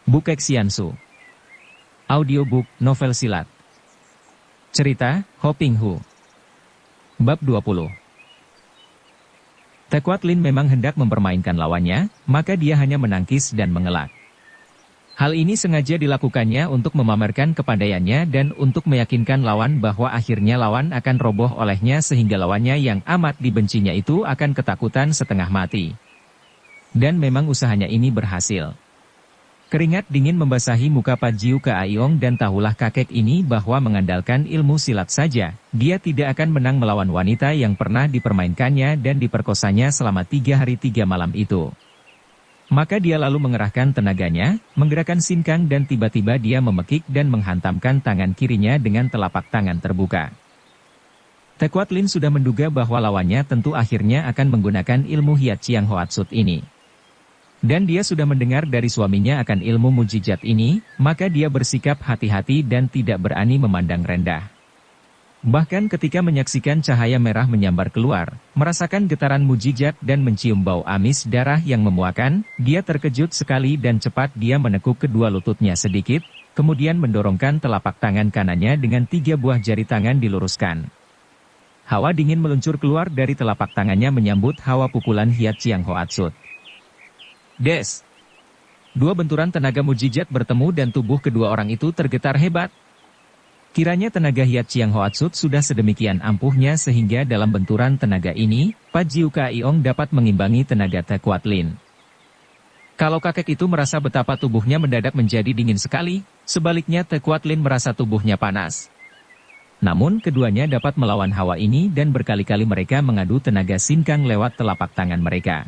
Bukek Xiansu. Audiobook, novel silat. Cerita, Ho Ping Hu. Bab 20. Tekuat Lin memang hendak mempermainkan lawannya, maka dia hanya menangkis dan mengelak. Hal ini sengaja dilakukannya untuk memamerkan kepandaiannya dan untuk meyakinkan lawan bahwa akhirnya lawan akan roboh olehnya sehingga lawannya yang amat dibencinya itu akan ketakutan setengah mati. Dan memang usahanya ini berhasil. Keringat dingin membasahi muka Pajiu Ke Aiong dan tahulah kakek ini bahwa mengandalkan ilmu silat saja, dia tidak akan menang melawan wanita yang pernah dipermainkannya dan diperkosanya selama 3 hari 3 malam itu. Maka dia lalu mengerahkan tenaganya, menggerakkan sinkang dan tiba-tiba dia memekik dan menghantamkan tangan kirinya dengan telapak tangan terbuka. Tekuat Lin sudah menduga bahwa lawannya tentu akhirnya akan menggunakan ilmu Hiat Chiang Hoatsut ini. Dan dia sudah mendengar dari suaminya akan ilmu mujizat ini, maka dia bersikap hati-hati dan tidak berani memandang rendah. Bahkan ketika menyaksikan cahaya merah menyambar keluar, merasakan getaran mujizat dan mencium bau amis darah yang memuakan, dia terkejut sekali dan cepat dia menekuk kedua lututnya sedikit, kemudian mendorongkan telapak tangan kanannya dengan 3 buah jari tangan diluruskan. Hawa dingin meluncur keluar dari telapak tangannya menyambut hawa pukulan Hiat Chiang Hoatsut. Des! 2 benturan tenaga mujizat bertemu dan tubuh kedua orang itu tergetar hebat. Kiranya tenaga Hiat Chiang Hoatsut sudah sedemikian ampuhnya sehingga dalam benturan tenaga ini, Pajiu Ke Aiong dapat mengimbangi tenaga Tekuat Lin. Kalau kakek itu merasa betapa tubuhnya mendadak menjadi dingin sekali, sebaliknya Tekuat Lin merasa tubuhnya panas. Namun keduanya dapat melawan hawa ini dan berkali-kali mereka mengadu tenaga sinkang lewat telapak tangan mereka.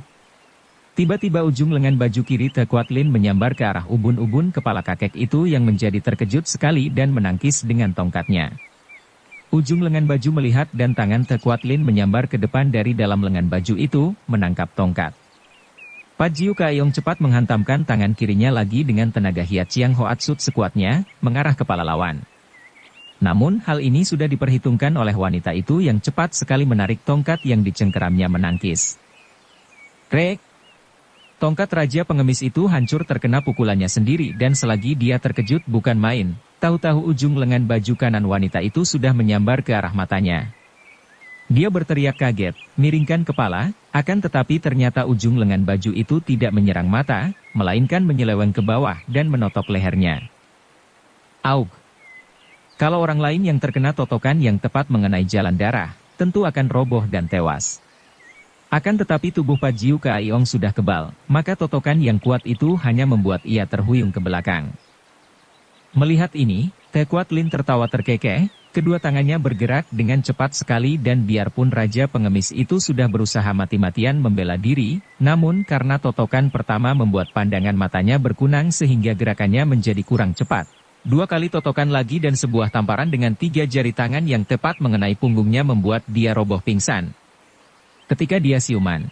Tiba-tiba ujung lengan baju kiri Tekuat Lin menyambar ke arah ubun-ubun kepala kakek itu yang menjadi terkejut sekali dan menangkis dengan tongkatnya. Ujung lengan baju melihat dan tangan Tekuat Lin menyambar ke depan dari dalam lengan baju itu, menangkap tongkat. Pajiu Ke Aiong cepat menghantamkan tangan kirinya lagi dengan tenaga Hiat Chiang Hoatsut sekuatnya, mengarah kepala lawan. Namun hal ini sudah diperhitungkan oleh wanita itu yang cepat sekali menarik tongkat yang dicengkeramnya menangkis. Krek! Tongkat Raja Pengemis itu hancur terkena pukulannya sendiri dan selagi dia terkejut bukan main, tahu-tahu ujung lengan baju kanan wanita itu sudah menyambar ke arah matanya. Dia berteriak kaget, miringkan kepala, akan tetapi ternyata ujung lengan baju itu tidak menyerang mata, melainkan menyeleweng ke bawah dan menotok lehernya. Aug! Kalau orang lain yang terkena totokan yang tepat mengenai jalan darah, tentu akan roboh dan tewas. Akan tetapi tubuh Pajiu Ke Aiong sudah kebal, maka totokan yang kuat itu hanya membuat ia terhuyung ke belakang. Melihat ini, Tekuat Lin tertawa terkekeh, kedua tangannya bergerak dengan cepat sekali dan biarpun Raja Pengemis itu sudah berusaha mati-matian membela diri, namun karena totokan pertama membuat pandangan matanya berkunang sehingga gerakannya menjadi kurang cepat. 2 kali totokan lagi dan sebuah tamparan dengan 3 jari tangan yang tepat mengenai punggungnya membuat dia roboh pingsan. Ketika dia siuman,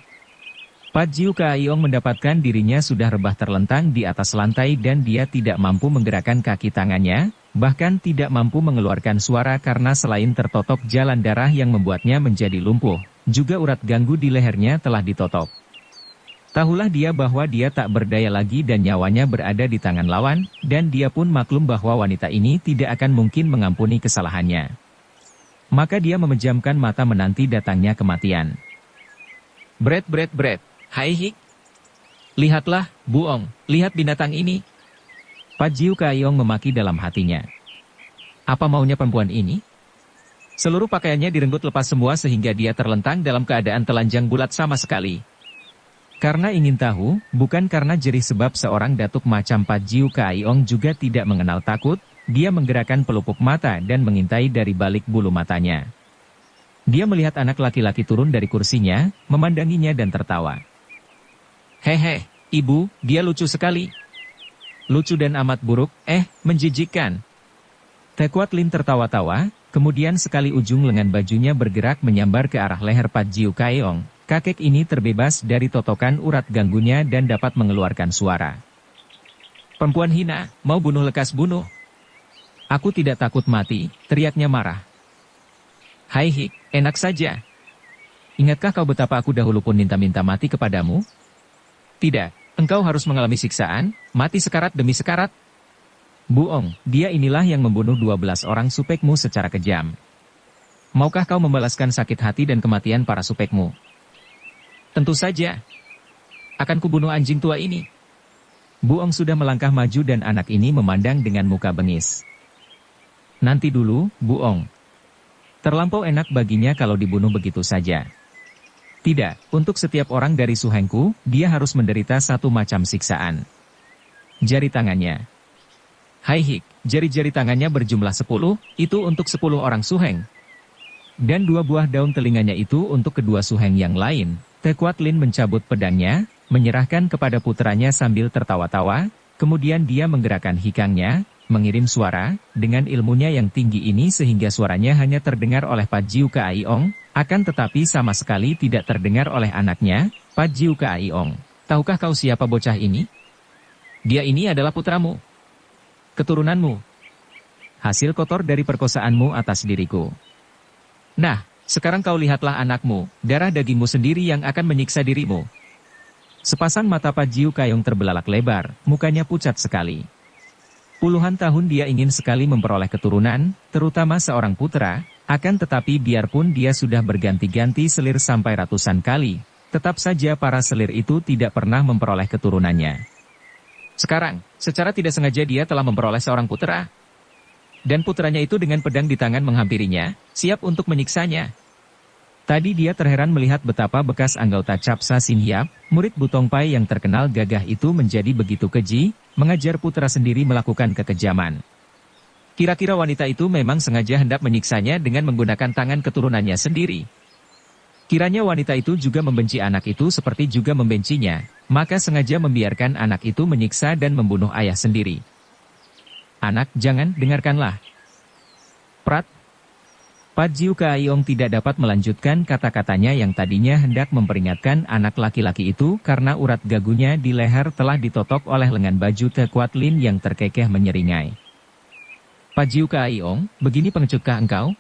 Pajiu Ke Aiong mendapatkan dirinya sudah rebah terlentang di atas lantai dan dia tidak mampu menggerakkan kaki tangannya, bahkan tidak mampu mengeluarkan suara karena selain tertotok jalan darah yang membuatnya menjadi lumpuh, juga urat ganggu di lehernya telah ditotok. Tahulah dia bahwa dia tak berdaya lagi dan nyawanya berada di tangan lawan, dan dia pun maklum bahwa wanita ini tidak akan mungkin mengampuni kesalahannya. Maka dia memejamkan mata menanti datangnya kematian. Bret, hai hik. Lihatlah, Buong, lihat binatang ini. Pajiu Ke Aiong memaki dalam hatinya. Apa maunya perempuan ini? Seluruh pakaiannya direnggut lepas semua sehingga dia terlentang dalam keadaan telanjang bulat sama sekali. Karena ingin tahu, bukan karena jerih sebab seorang datuk macam Pajiu Ke Aiong juga tidak mengenal takut, dia menggerakkan pelupuk mata dan mengintai dari balik bulu matanya. Dia melihat anak laki-laki turun dari kursinya, memandanginya dan tertawa. Hehe, ibu, dia lucu sekali. Lucu dan amat buruk, menjijikkan. Tekuat Lin tertawa-tawa, kemudian sekali ujung lengan bajunya bergerak menyambar ke arah leher Pajiu Ke Aiong. Kakek ini terbebas dari totokan urat ganggunya dan dapat mengeluarkan suara. Perempuan hina, mau bunuh lekas bunuh. Aku tidak takut mati, teriaknya marah. Hai hik, enak saja. Ingatkah kau betapa aku dahulu pun minta-minta mati kepadamu? Tidak. Engkau harus mengalami siksaan, mati sekarat demi sekarat. Buong, dia inilah yang membunuh 12 orang supekmu secara kejam. Maukah kau membalaskan sakit hati dan kematian para supekmu? Tentu saja. Akan kubunuh anjing tua ini. Buong sudah melangkah maju dan anak ini memandang dengan muka bengis. Nanti dulu, Buong. Terlampau enak baginya kalau dibunuh begitu saja. Tidak, untuk setiap orang dari suhengku, dia harus menderita satu macam siksaan. Jari tangannya. Hai Hik, jari-jari tangannya berjumlah 10, itu untuk 10 orang suheng. Dan 2 buah daun telinganya itu untuk kedua suheng yang lain. Te Kuat Lin mencabut pedangnya, menyerahkan kepada putranya sambil tertawa-tawa, kemudian dia menggerakkan hikangnya, mengirim suara, dengan ilmunya yang tinggi ini sehingga suaranya hanya terdengar oleh Pat Jiu Ke Aiong, akan tetapi sama sekali tidak terdengar oleh anaknya, Pat Jiu Ke Aiong. Tahukah kau siapa bocah ini? Dia ini adalah putramu. Keturunanmu. Hasil kotor dari perkosaanmu atas diriku. Nah, sekarang kau lihatlah anakmu, darah dagingmu sendiri yang akan menyiksa dirimu. Sepasang mata Pat Jiu Kayong terbelalak lebar, mukanya pucat sekali. Puluhan tahun dia ingin sekali memperoleh keturunan, terutama seorang putra, akan tetapi biarpun dia sudah berganti-ganti selir sampai ratusan kali, tetap saja para selir itu tidak pernah memperoleh keturunannya. Sekarang, secara tidak sengaja dia telah memperoleh seorang putra. Dan putranya itu dengan pedang di tangan menghampirinya, siap untuk menyiksanya. Tadi dia terheran melihat betapa bekas anggota Capsa Sin Hiap, murid Butong Pai yang terkenal gagah itu menjadi begitu keji, mengajar putra sendiri melakukan kekejaman. Kira-kira wanita itu memang sengaja hendak menyiksanya dengan menggunakan tangan keturunannya sendiri. Kiranya wanita itu juga membenci anak itu seperti juga membencinya, maka sengaja membiarkan anak itu menyiksa dan membunuh ayah sendiri. Anak, jangan, dengarkanlah. Prat. Pat Jiu Ke Aiong tidak dapat melanjutkan kata-katanya yang tadinya hendak memperingatkan anak laki-laki itu karena urat gagunya di leher telah ditotok oleh lengan baju Te Kuat Lin yang terkekeh menyeringai. Pat Jiu Ke Aiong, begini pengecutkah engkau?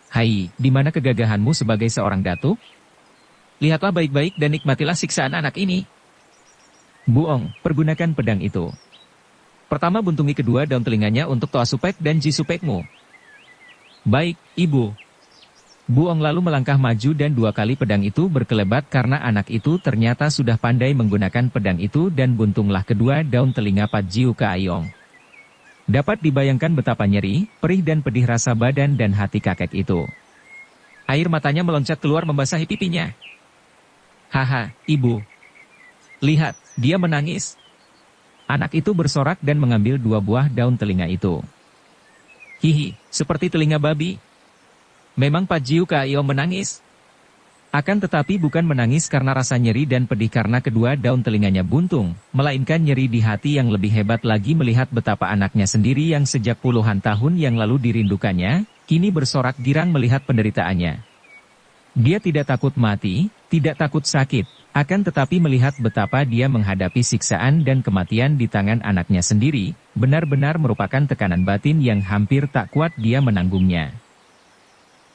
Hai, di mana kegagahanmu sebagai seorang datuk? Lihatlah baik-baik dan nikmatilah siksaan anak ini. Buong, pergunakan pedang itu. Pertama buntungi kedua daun telinganya untuk Toa Supek dan Ji Supekmu. Baik, Ibu. Buong lalu melangkah maju dan 2 kali pedang itu berkelebat karena anak itu ternyata sudah pandai menggunakan pedang itu dan buntunglah kedua daun telinga Pat Jiu Ke Aiong. Dapat dibayangkan betapa nyeri, perih dan pedih rasa badan dan hati kakek itu. Air matanya meloncat keluar membasahi pipinya. Haha, Ibu. Lihat, dia menangis. Anak itu bersorak dan mengambil 2 buah daun telinga itu. Hihi, seperti telinga babi. Memang Pat Jiu Ke Aiong menangis. Akan tetapi bukan menangis karena rasa nyeri dan pedih karena kedua daun telinganya buntung, melainkan nyeri di hati yang lebih hebat lagi melihat betapa anaknya sendiri yang sejak puluhan tahun yang lalu dirindukannya, kini bersorak girang melihat penderitaannya. Dia tidak takut mati, tidak takut sakit, akan tetapi melihat betapa dia menghadapi siksaan dan kematian di tangan anaknya sendiri, benar-benar merupakan tekanan batin yang hampir tak kuat dia menanggungnya.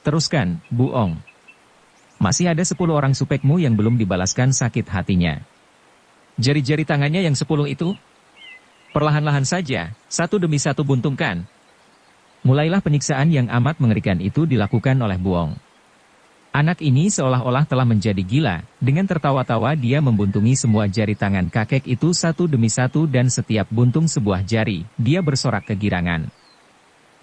Teruskan, Buong. Masih ada 10 orang supekmu yang belum dibalaskan sakit hatinya. Jari-jari tangannya yang 10 itu? Perlahan-lahan saja, satu demi satu buntungkan. Mulailah penyiksaan yang amat mengerikan itu dilakukan oleh Buong. Anak ini seolah-olah telah menjadi gila, dengan tertawa-tawa dia membuntungi semua jari tangan kakek itu satu demi satu dan setiap buntung sebuah jari, dia bersorak kegirangan.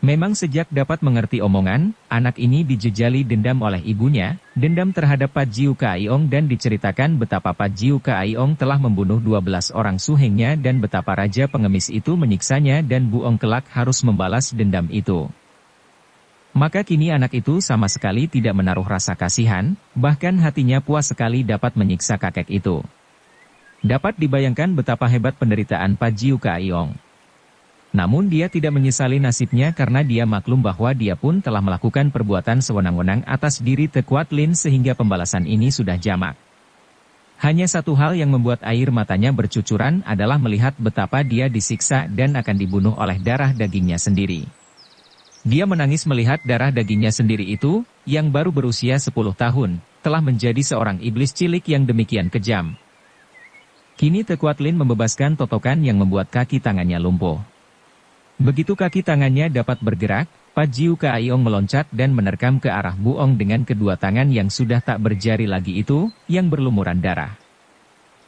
Memang sejak dapat mengerti omongan, anak ini dijejali dendam oleh ibunya, dendam terhadap Pat Jiu Ke Aiong dan diceritakan betapa Pat Jiu Ke Aiong telah membunuh 12 orang suhengnya dan betapa raja pengemis itu menyiksanya dan Buong kelak harus membalas dendam itu. Maka kini anak itu sama sekali tidak menaruh rasa kasihan, bahkan hatinya puas sekali dapat menyiksa kakek itu. Dapat dibayangkan betapa hebat penderitaan Pat Jiu Ke Aiong. Namun dia tidak menyesali nasibnya karena dia maklum bahwa dia pun telah melakukan perbuatan sewenang-wenang atas diri Te Kuat Lin sehingga pembalasan ini sudah jamak. Hanya satu hal yang membuat air matanya bercucuran adalah melihat betapa dia disiksa dan akan dibunuh oleh darah dagingnya sendiri. Dia menangis melihat darah dagingnya sendiri itu, yang baru berusia 10 tahun, telah menjadi seorang iblis cilik yang demikian kejam. Kini Tekuatlin membebaskan totokan yang membuat kaki tangannya lumpuh. Begitu kaki tangannya dapat bergerak, Pajiu Kaaiong meloncat dan menerkam ke arah Buong dengan kedua tangan yang sudah tak berjari lagi itu, yang berlumuran darah.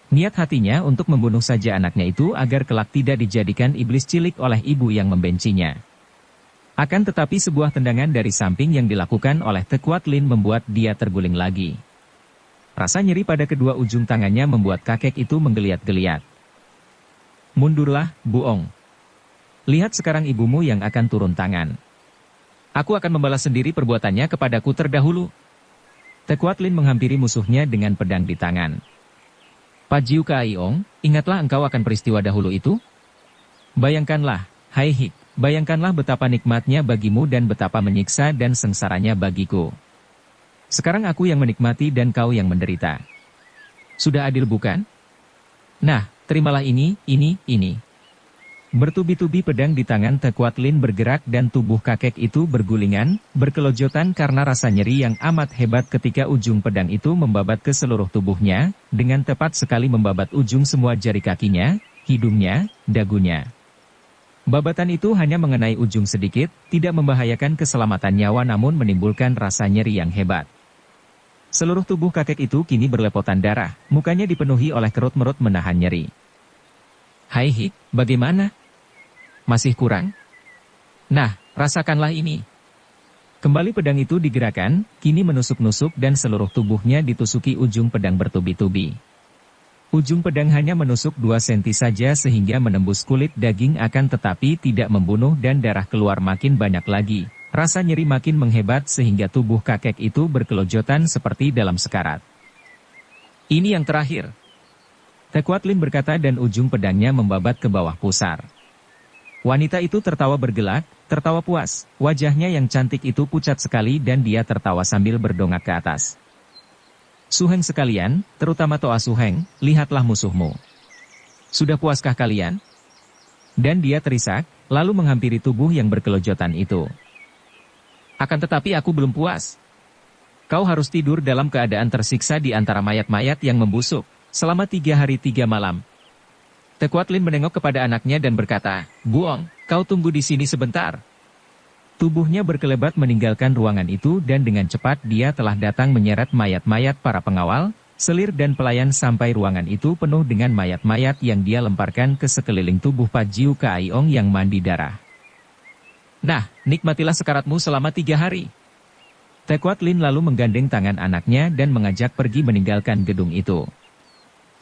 Niat hatinya untuk membunuh saja anaknya itu agar kelak tidak dijadikan iblis cilik oleh ibu yang membencinya. Akan tetapi sebuah tendangan dari samping yang dilakukan oleh Tekuatlin membuat dia terguling lagi. Rasa nyeri pada kedua ujung tangannya membuat kakek itu menggeliat-geliat. Mundurlah, Buong. Lihat sekarang ibumu yang akan turun tangan. Aku akan membalas sendiri perbuatannya kepadaku terdahulu. Tekuatlin menghampiri musuhnya dengan pedang di tangan. Pajiu Kaaiong, ingatlah engkau akan peristiwa dahulu itu? Bayangkanlah, hai Hik, bayangkanlah betapa nikmatnya bagimu dan betapa menyiksa dan sengsaranya bagiku. Sekarang aku yang menikmati dan kau yang menderita. Sudah adil bukan? Nah, terimalah ini. Bertubi-tubi pedang di tangan Tekuatlin bergerak dan tubuh kakek itu bergulingan, berkelojotan karena rasa nyeri yang amat hebat ketika ujung pedang itu membabat ke seluruh tubuhnya, dengan tepat sekali membabat ujung semua jari kakinya, hidungnya, dagunya. Babatan itu hanya mengenai ujung sedikit, tidak membahayakan keselamatan nyawa namun menimbulkan rasa nyeri yang hebat. Seluruh tubuh kakek itu kini berlepotan darah, mukanya dipenuhi oleh kerut-merut menahan nyeri. Hai Hik, bagaimana? Masih kurang? Nah, rasakanlah ini. Kembali pedang itu digerakkan, kini menusuk-nusuk dan seluruh tubuhnya ditusuki ujung pedang bertubi-tubi. Ujung pedang hanya menusuk 2 senti saja sehingga menembus kulit daging akan tetapi tidak membunuh dan darah keluar makin banyak lagi. Rasa nyeri makin menghebat sehingga tubuh kakek itu berkelojotan seperti dalam sekarat. Ini yang terakhir. Tekuatlin berkata dan ujung pedangnya membabat ke bawah pusar. Wanita itu tertawa bergelak, tertawa puas, wajahnya yang cantik itu pucat sekali dan dia tertawa sambil berdongak ke atas. Suheng sekalian, terutama Toa Suheng, lihatlah musuhmu. Sudah puaskah kalian? Dan dia terisak, lalu menghampiri tubuh yang berkelojotan itu. Akan tetapi aku belum puas. Kau harus tidur dalam keadaan tersiksa di antara mayat-mayat yang membusuk, selama 3 hari 3 malam. Tekuatlin menengok kepada anaknya dan berkata, Buong, kau tunggu di sini sebentar. Tubuhnya berkelebat meninggalkan ruangan itu dan dengan cepat dia telah datang menyeret mayat-mayat para pengawal, selir dan pelayan sampai ruangan itu penuh dengan mayat-mayat yang dia lemparkan ke sekeliling tubuh Pajiu Kaaiong yang mandi darah. Nah, nikmatilah sekaratmu selama 3 hari. Tekuatlin lalu menggandeng tangan anaknya dan mengajak pergi meninggalkan gedung itu.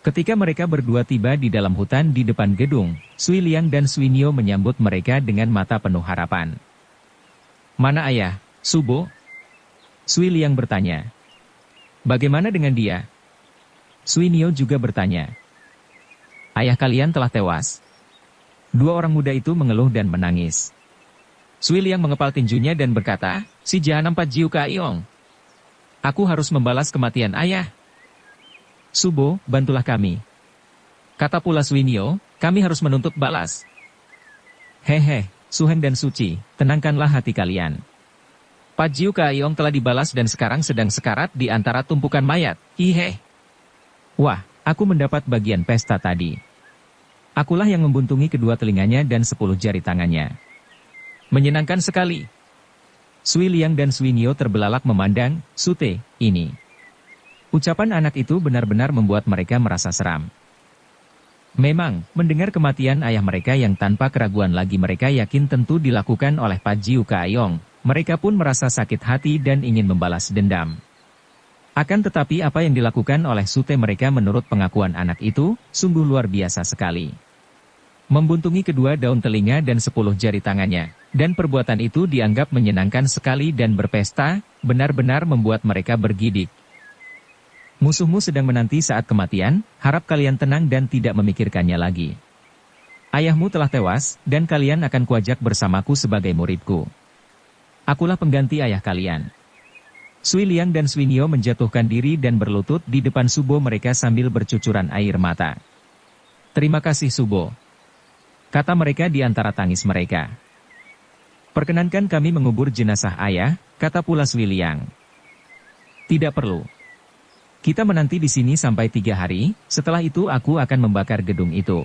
Ketika mereka berdua tiba di dalam hutan di depan gedung, Sui Liang dan Sui Nio menyambut mereka dengan mata penuh harapan. Mana ayah, Subo? Sui Liang bertanya. Bagaimana dengan dia? Sui Nio juga bertanya. Ayah kalian telah tewas. 2 orang muda itu mengeluh dan menangis. Sui Liang mengepal tinjunya dan berkata, si jahanam Pajiu Kaaiong. Aku harus membalas kematian ayah. Subo, bantulah kami. Kata pula Sui Nio, kami harus menuntut balas. Hehe, Suheng dan Suci, tenangkanlah hati kalian. Pajiu Kaaiong telah dibalas dan sekarang sedang sekarat di antara tumpukan mayat. Hihe. Wah, aku mendapat bagian pesta tadi. Akulah yang membuntungi kedua telinganya dan 10 jari tangannya. Menyenangkan sekali. Sui Liang dan Sui Nio terbelalak memandang, Sute, ini. Ucapan anak itu benar-benar membuat mereka merasa seram. Memang, mendengar kematian ayah mereka yang tanpa keraguan lagi mereka yakin tentu dilakukan oleh Pajiu Kaaiong, mereka pun merasa sakit hati dan ingin membalas dendam. Akan tetapi apa yang dilakukan oleh Sute mereka menurut pengakuan anak itu, sungguh luar biasa sekali. Membuntungi kedua daun telinga dan 10 jari tangannya, dan perbuatan itu dianggap menyenangkan sekali dan berpesta, benar-benar membuat mereka bergidik. Musuhmu sedang menanti saat kematian, harap kalian tenang dan tidak memikirkannya lagi. Ayahmu telah tewas, dan kalian akan kuajak bersamaku sebagai muridku. Akulah pengganti ayah kalian. Sui Liang dan Sui Nio menjatuhkan diri dan berlutut di depan Subo mereka sambil bercucuran air mata. Terima kasih Subo. Kata mereka di antara tangis mereka. Perkenankan kami mengubur jenazah ayah, kata pula Sui Liang. Tidak perlu. Kita menanti di sini sampai 3 hari, setelah itu aku akan membakar gedung itu.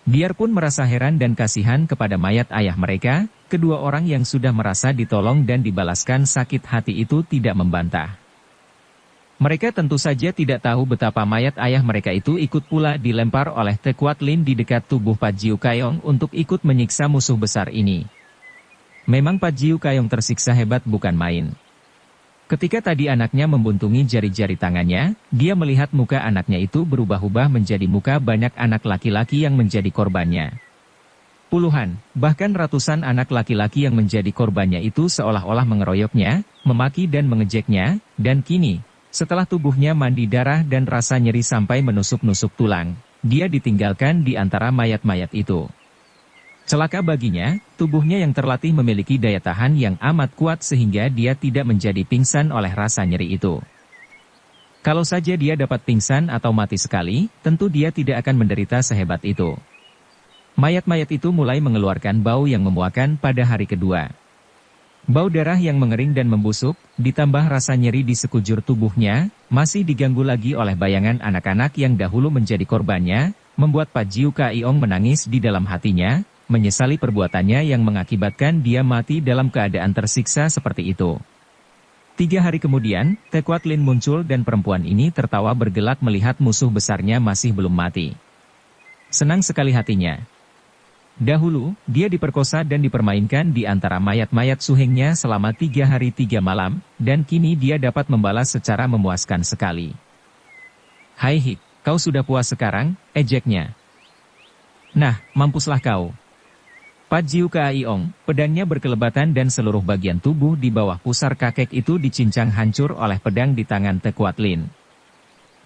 Biarpun merasa heran dan kasihan kepada mayat ayah mereka, kedua orang yang sudah merasa ditolong dan dibalaskan sakit hati itu tidak membantah. Mereka tentu saja tidak tahu betapa mayat ayah mereka itu ikut pula dilempar oleh Tekuat Lin di dekat tubuh Pat Jiu Kayong untuk ikut menyiksa musuh besar ini. Memang Pat Jiu Kayong tersiksa hebat bukan main. Ketika tadi anaknya membuntungi jari-jari tangannya, dia melihat muka anaknya itu berubah-ubah menjadi muka banyak anak laki-laki yang menjadi korbannya. Puluhan, bahkan ratusan anak laki-laki yang menjadi korbannya itu seolah-olah mengeroyoknya, memaki dan mengejeknya, dan kini, setelah tubuhnya mandi darah dan rasa nyeri sampai menusuk-nusuk tulang, dia ditinggalkan di antara mayat-mayat itu. Celaka baginya, tubuhnya yang terlatih memiliki daya tahan yang amat kuat sehingga dia tidak menjadi pingsan oleh rasa nyeri itu. Kalau saja dia dapat pingsan atau mati sekali, tentu dia tidak akan menderita sehebat itu. Mayat-mayat itu mulai mengeluarkan bau yang memuakan pada hari kedua. Bau darah yang mengering dan membusuk, ditambah rasa nyeri di sekujur tubuhnya, masih diganggu lagi oleh bayangan anak-anak yang dahulu menjadi korbannya, membuat Pat Jiu Kayong menangis di dalam hatinya, menyesali perbuatannya yang mengakibatkan dia mati dalam keadaan tersiksa seperti itu. 3 hari kemudian, Tekuat Lin muncul dan perempuan ini tertawa bergelak melihat musuh besarnya masih belum mati. Senang sekali hatinya. Dahulu, dia diperkosa dan dipermainkan di antara mayat-mayat suhengnya selama 3 hari 3 malam, dan kini dia dapat membalas secara memuaskan sekali. "Hai Hik, kau sudah puas sekarang?" ejeknya. "Nah, mampuslah kau." Pat Jiu Kayong, pedangnya berkelebatan dan seluruh bagian tubuh di bawah pusar kakek itu dicincang hancur oleh pedang di tangan Tekuat Lin.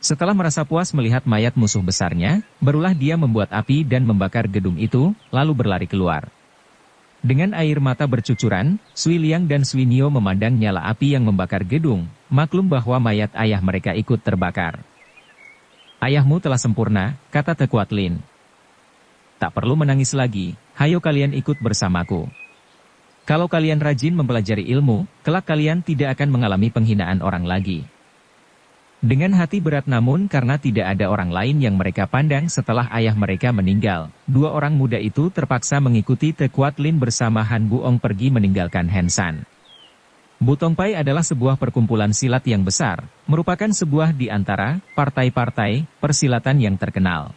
Setelah merasa puas melihat mayat musuh besarnya, barulah dia membuat api dan membakar gedung itu, lalu berlari keluar. Dengan air mata bercucuran, Sui Liang dan Sui Nio memandang nyala api yang membakar gedung, maklum bahwa mayat ayah mereka ikut terbakar. "Ayahmu telah sempurna," kata Tekuat Lin. "Tak perlu menangis lagi, hayo kalian ikut bersamaku. Kalau kalian rajin mempelajari ilmu, kelak kalian tidak akan mengalami penghinaan orang lagi." Dengan hati berat namun karena tidak ada orang lain yang mereka pandang setelah ayah mereka meninggal, 2 orang muda itu terpaksa mengikuti Tekuat Lin bersama Han Buong pergi meninggalkan Hensan. Butongpai adalah sebuah perkumpulan silat yang besar, merupakan sebuah di antara partai-partai persilatan yang terkenal.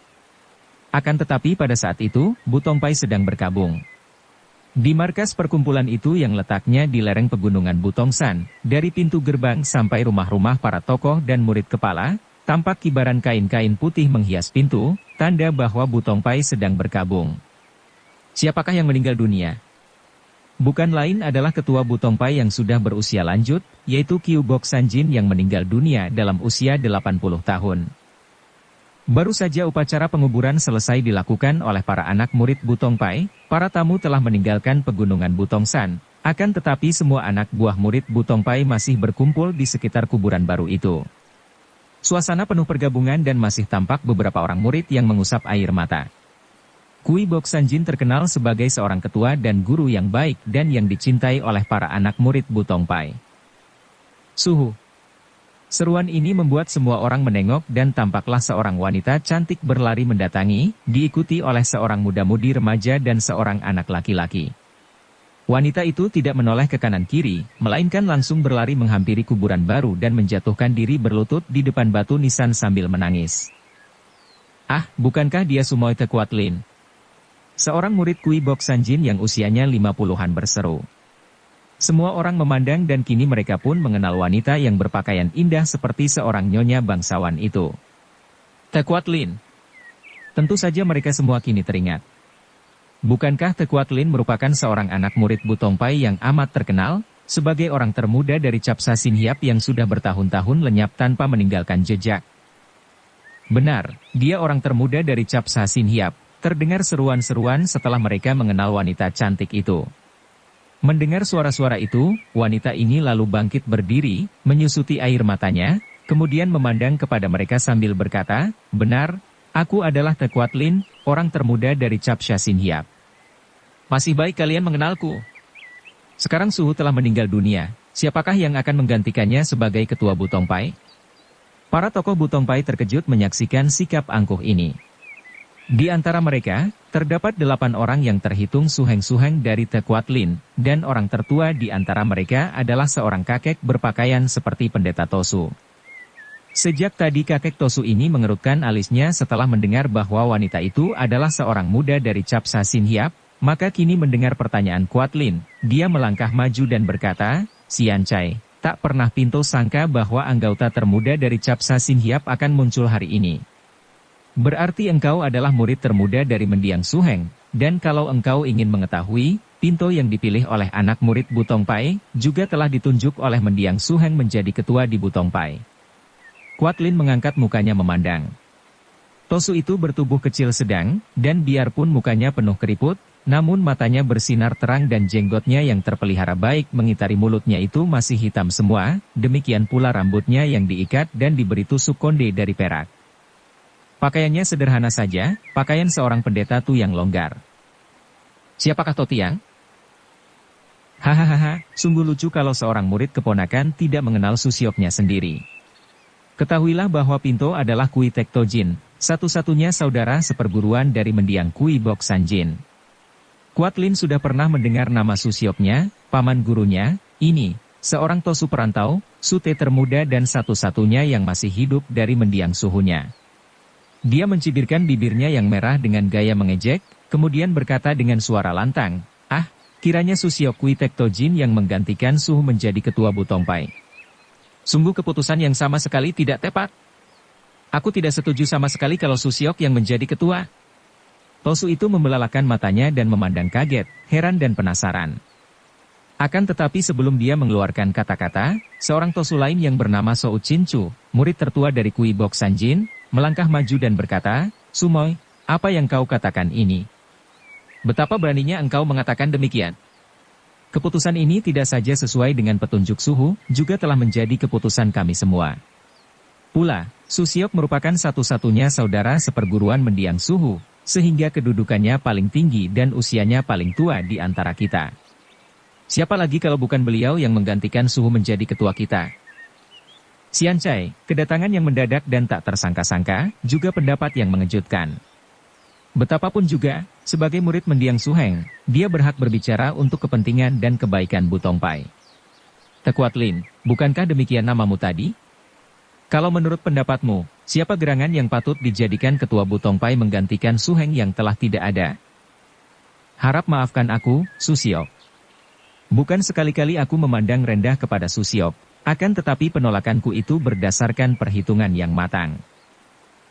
Akan tetapi pada saat itu, Butongpai sedang berkabung. Di markas perkumpulan itu yang letaknya di lereng pegunungan Butongsan, dari pintu gerbang sampai rumah-rumah para tokoh dan murid kepala, tampak kibaran kain-kain putih menghias pintu, tanda bahwa Butongpai sedang berkabung. Siapakah yang meninggal dunia? Bukan lain adalah ketua Butongpai yang sudah berusia lanjut, yaitu Kiu Bok Sanjin yang meninggal dunia dalam usia 80 tahun. Baru saja upacara penguburan selesai dilakukan oleh para anak murid Butongpai, para tamu telah meninggalkan pegunungan Butongsan, akan tetapi semua anak buah murid Butongpai masih berkumpul di sekitar kuburan baru itu. Suasana penuh pergabungan dan masih tampak beberapa orang murid yang mengusap air mata. Kui Bok Sanjin terkenal sebagai seorang ketua dan guru yang baik dan yang dicintai oleh para anak murid Butongpai. Suhu. Seruan ini membuat semua orang menengok dan tampaklah seorang wanita cantik berlari mendatangi, diikuti oleh seorang muda-mudi remaja dan seorang anak laki-laki. Wanita itu tidak menoleh ke kanan kiri, melainkan langsung berlari menghampiri kuburan baru dan menjatuhkan diri berlutut di depan batu nisan sambil menangis. "Ah, bukankah dia Sumoy Tekuat Lin?" Seorang murid Kui Bok Sanjin yang usianya 50-an berseru. Semua orang memandang dan kini mereka pun mengenal wanita yang berpakaian indah seperti seorang nyonya bangsawan itu. Tekuat Lin. Tentu saja mereka semua kini teringat. Bukankah Tekuat Lin merupakan seorang anak murid Butongpai yang amat terkenal, sebagai orang termuda dari Capsa Sin Hiap yang sudah bertahun-tahun lenyap tanpa meninggalkan jejak? Benar, dia orang termuda dari Capsa Sin Hiap. Terdengar seruan-seruan setelah mereka mengenal wanita cantik itu. Mendengar suara-suara itu, wanita ini lalu bangkit berdiri, menyusuti air matanya, kemudian memandang kepada mereka sambil berkata, "Benar, aku adalah Tekuat Lin, orang termuda dari Capsa Sin Hiap. Masih baik kalian mengenalku. Sekarang Suhu telah meninggal dunia, siapakah yang akan menggantikannya sebagai ketua Butongpai?" Para tokoh Butongpai terkejut menyaksikan sikap angkuh ini. Di antara mereka, terdapat 8 orang yang terhitung suheng-suheng dari Tekuatlin, dan orang tertua di antara mereka adalah seorang kakek berpakaian seperti pendeta Tosu. Sejak tadi kakek Tosu ini mengerutkan alisnya setelah mendengar bahwa wanita itu adalah seorang muda dari Capsa Sinhiap, maka kini mendengar pertanyaan Kuatlin, dia melangkah maju dan berkata, "Siancai, tak pernah Pinto sangka bahwa anggota termuda dari Capsa Sinhiap akan muncul hari ini. Berarti engkau adalah murid termuda dari Mendiang Suheng, dan kalau engkau ingin mengetahui, Pinto yang dipilih oleh anak murid Butongpai, juga telah ditunjuk oleh Mendiang Suheng menjadi ketua di Butongpai." Kuatlin mengangkat mukanya memandang. Tosu itu bertubuh kecil sedang, dan biarpun mukanya penuh keriput, namun matanya bersinar terang dan jenggotnya yang terpelihara baik mengitari mulutnya itu masih hitam semua, demikian pula rambutnya yang diikat dan diberi tusuk konde dari perak. Pakaiannya sederhana saja, pakaian seorang pendeta tu yang longgar. "Siapakah Totiang?" Hahaha, sungguh lucu kalau seorang murid keponakan tidak mengenal susioknya sendiri. Ketahuilah bahwa Pinto adalah Kui Tektojin, satu-satunya saudara seperguruan dari mendiang Kui Bok Sanjin. Kuatlin sudah pernah mendengar nama susioknya, paman gurunya, ini, seorang Tosu perantau, sute termuda dan satu-satunya yang masih hidup dari mendiang suhunya. Dia mencibirkan bibirnya yang merah dengan gaya mengejek, kemudian berkata dengan suara lantang, "Ah, kiranya Susiok Kui Tektojin yang menggantikan Suhu menjadi ketua Butongpai. Sungguh keputusan yang sama sekali tidak tepat. Aku tidak setuju sama sekali kalau Susiok yang menjadi ketua." Tosu itu membelalakan matanya dan memandang kaget, heran dan penasaran. Akan tetapi sebelum dia mengeluarkan kata-kata, seorang Tosu lain yang bernama Sou Cincu, murid tertua dari Kui Bok Sanjin, melangkah maju dan berkata, "Sumoy, apa yang kau katakan ini? Betapa beraninya engkau mengatakan demikian? Keputusan ini tidak saja sesuai dengan petunjuk Suhu, juga telah menjadi keputusan kami semua. Pula, Susiok merupakan satu-satunya saudara seperguruan mendiang Suhu, sehingga kedudukannya paling tinggi dan usianya paling tua di antara kita. Siapa lagi kalau bukan beliau yang menggantikan Suhu menjadi ketua kita?" Siancai, kedatangan yang mendadak dan tak tersangka-sangka, juga pendapat yang mengejutkan. Betapapun juga, sebagai murid mendiang Suheng, dia berhak berbicara untuk kepentingan dan kebaikan Butongpai. "Tekuatlin, bukankah demikian namamu tadi? Kalau menurut pendapatmu, siapa gerangan yang patut dijadikan ketua Butongpai menggantikan Suheng yang telah tidak ada?" "Harap maafkan aku, Susiok. Bukan sekali-kali aku memandang rendah kepada Susiok, akan tetapi penolakanku itu berdasarkan perhitungan yang matang."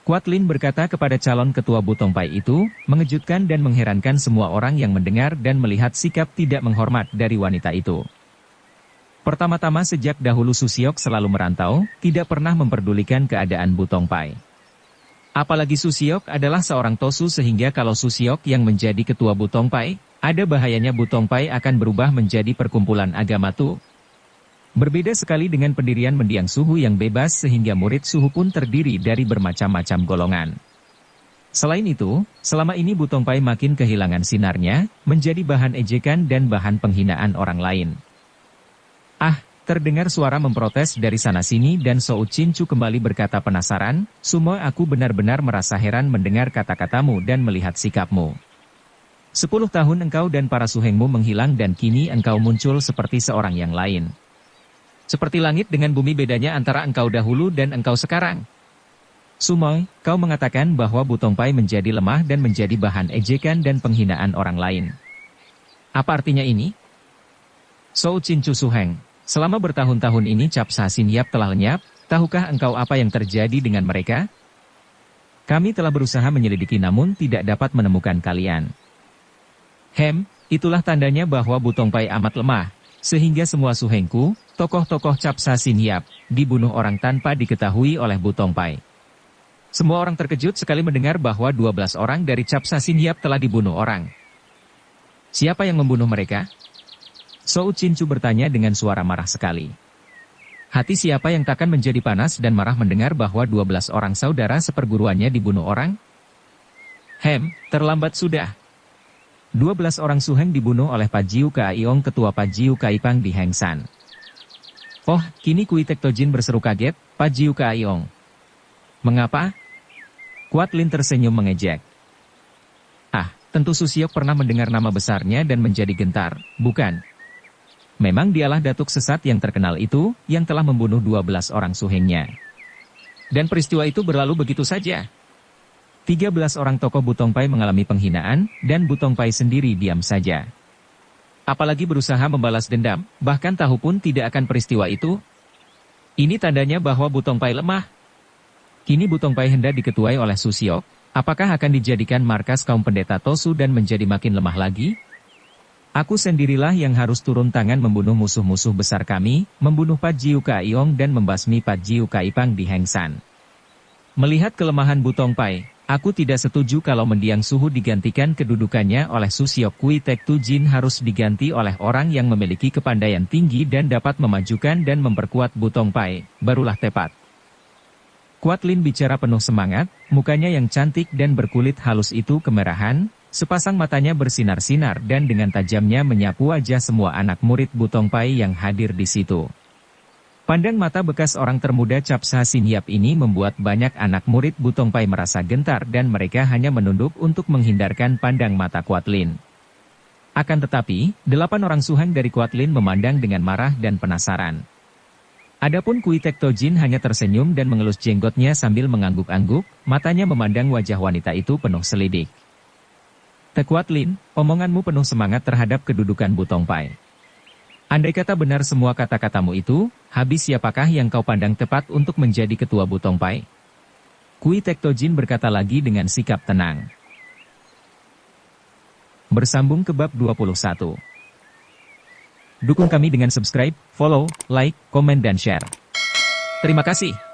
Kuatlin berkata kepada calon ketua Butongpai itu, mengejutkan dan mengherankan semua orang yang mendengar dan melihat sikap tidak menghormat dari wanita itu. Pertama-tama sejak dahulu Susiok selalu merantau, tidak pernah memperdulikan keadaan Butongpai. Apalagi Susiok adalah seorang Tosu sehingga kalau Susiok yang menjadi ketua Butongpai, ada bahayanya Butongpai akan berubah menjadi perkumpulan agama tu. Berbeda sekali dengan pendirian mendiang Suhu yang bebas sehingga murid Suhu pun terdiri dari bermacam-macam golongan. Selain itu, selama ini Butongpai makin kehilangan sinarnya, menjadi bahan ejekan dan bahan penghinaan orang lain. "Ah," terdengar suara memprotes dari sana-sini dan Sou Cincu kembali berkata penasaran, "Sumo, aku benar-benar merasa heran mendengar kata-katamu dan melihat sikapmu. 10 tahun engkau dan para suhengmu menghilang dan kini engkau muncul seperti seorang yang lain. Seperti langit dengan bumi bedanya antara engkau dahulu dan engkau sekarang. Sumoy, kau mengatakan bahwa Butongpai menjadi lemah dan menjadi bahan ejekan dan penghinaan orang lain. Apa artinya ini?" "Sou Cincu Suheng, selama bertahun-tahun ini Capsa Sinhiap telah lenyap, tahukah engkau apa yang terjadi dengan mereka? Kami telah berusaha menyelidiki namun tidak dapat menemukan kalian. Itulah tandanya bahwa Butongpai amat lemah, sehingga semua suhengku, tokoh-tokoh Capsa Sinhiap, dibunuh orang tanpa diketahui oleh Butongpai." Semua orang terkejut sekali mendengar bahwa 12 orang dari Capsa Sinhiap telah dibunuh orang. "Siapa yang membunuh mereka?" Sou Cincu bertanya dengan suara marah sekali. Hati siapa yang takkan menjadi panas dan marah mendengar bahwa 12 orang saudara seperguruannya dibunuh orang? Terlambat sudah. 12 orang suheng dibunuh oleh Pajiu Kaiong ketua Pajiu Kaipang di Hengsan. "Oh, kini Kui Tektojin berseru kaget, 'Pajiu Kaiong. Mengapa? Kuat Lin tersenyum mengejek. Ah, tentu Susiok pernah mendengar nama besarnya dan menjadi gentar, bukan? Memang dialah datuk sesat yang terkenal itu, yang telah membunuh 12 orang suhengnya. Dan peristiwa itu berlalu begitu saja. 13 orang tokoh Butongpai mengalami penghinaan, dan Butongpai sendiri diam saja. Apalagi berusaha membalas dendam, bahkan tahu pun tidak akan peristiwa itu. Ini tandanya bahwa Butongpai lemah. Kini Butongpai hendak diketuai oleh Susiok, apakah akan dijadikan markas kaum pendeta Tosu dan menjadi makin lemah lagi? Aku sendirilah yang harus turun tangan membunuh musuh-musuh besar kami, membunuh Pat Jiu Kaiong dan membasmi Pat Jiu Kaipang di Hengsan. Melihat kelemahan Butongpai, aku tidak setuju kalau mendiang suhu digantikan kedudukannya oleh Susiok. Kui Tek Tu Jin harus diganti oleh orang yang memiliki kepandaian tinggi dan dapat memajukan dan memperkuat Butongpai, barulah tepat. Kuat Lin bicara penuh semangat, mukanya yang cantik dan berkulit halus itu kemerahan, sepasang matanya bersinar-sinar dan dengan tajamnya menyapu wajah semua anak murid Butongpai yang hadir di situ. Pandang mata bekas orang termuda Cap Sa Sin Yap ini membuat banyak anak murid Butongpai merasa gentar dan mereka hanya menunduk untuk menghindarkan pandang mata Kuat Lin. Akan tetapi, 8 orang suheng dari Kuat Lin memandang dengan marah dan penasaran. Adapun Kui Tek Tojin hanya tersenyum dan mengelus jenggotnya sambil mengangguk-angguk, matanya memandang wajah wanita itu penuh selidik. Te Kuat Lin, omonganmu penuh semangat terhadap kedudukan Butongpai. Andai kata benar semua kata-katamu itu, habis siapakah yang kau pandang tepat untuk menjadi ketua Butongpai? Kui Tek Tojin berkata lagi dengan sikap tenang. Bersambung ke bab 21. Dukung kami dengan subscribe, follow, like, komen dan share. Terima kasih.